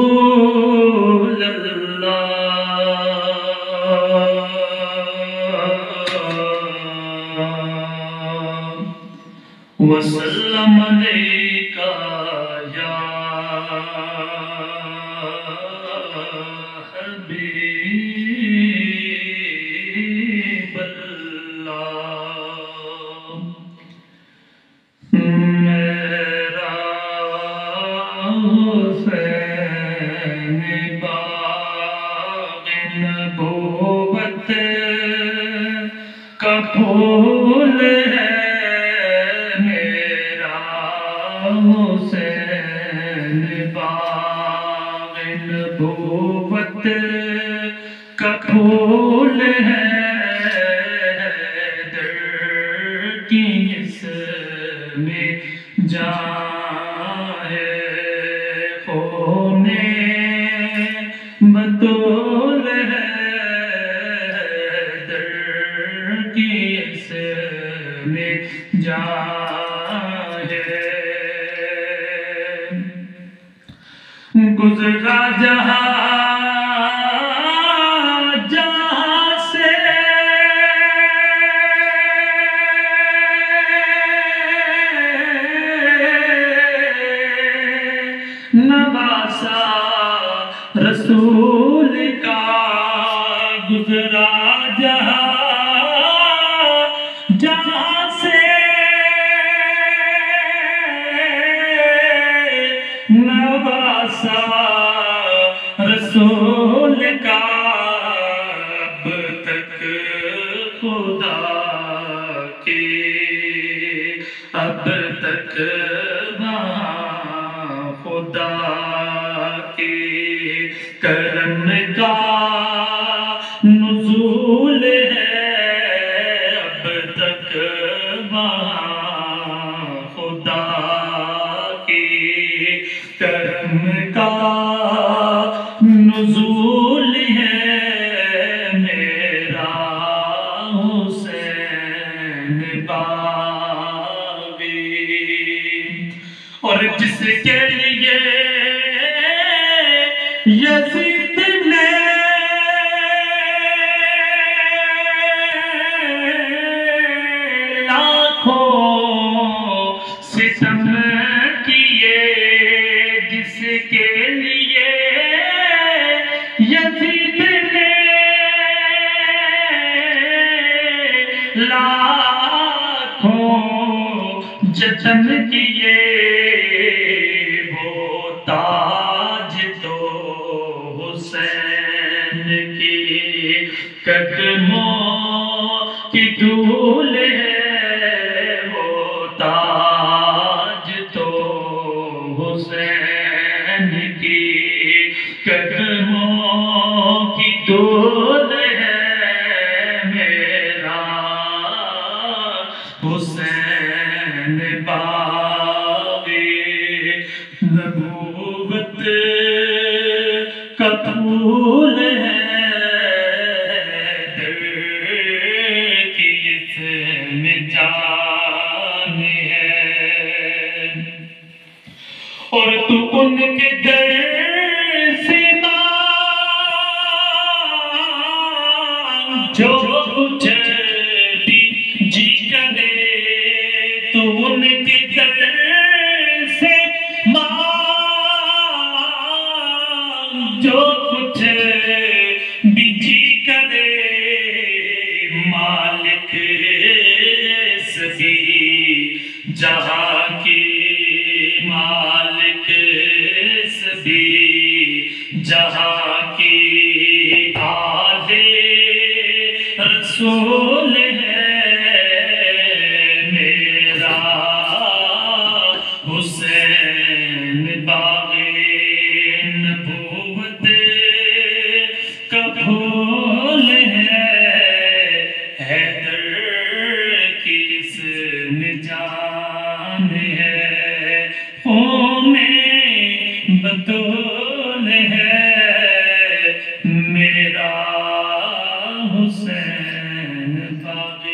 رسول اللہ وسلم علیکہ یا حبیب اللہ میرا حسین باغ نبوت کا پھول ہے حسین باغ نبوت کا پھول ہے در کی اس میں جان ہے خون بطول ہے در کی اس میں جان ہے گزرا جہاں سے نواسا رسول کا گزرا جہاں سے نواسا رسول کا اب تک خدا کی اب تک وہاں خدا کی کرم کا نزول ہے اب تک وہاں خدا کی کرم کا نزول ہے میرا حسین باغی اور جس کے لیے یزید نے لاکھوں ستم کیے جس کے لیے یزید نے لاکھوں جتن کیے وہ تاج تو حسین کی قدموں کی دھول ہے وہ تاج تو حسین کی قدموں کی دھول ہے میرا حسین باغی نبوت کا پھول ہے در کی اس میں جان ہے اور تو ان کے در سے مانگ جو کچھ بھی جی کرے تو ان کے در سے مانگ جو کچھ بھی جی کرے مالک سبھی جہاں کی مالک سبھی جہاں کی آل رسول ہے میرا حسین باغی نبوت کا پھول ہے حیدر کی اس میں جان ہے خون بطول ہے ہے میرا حسین تاج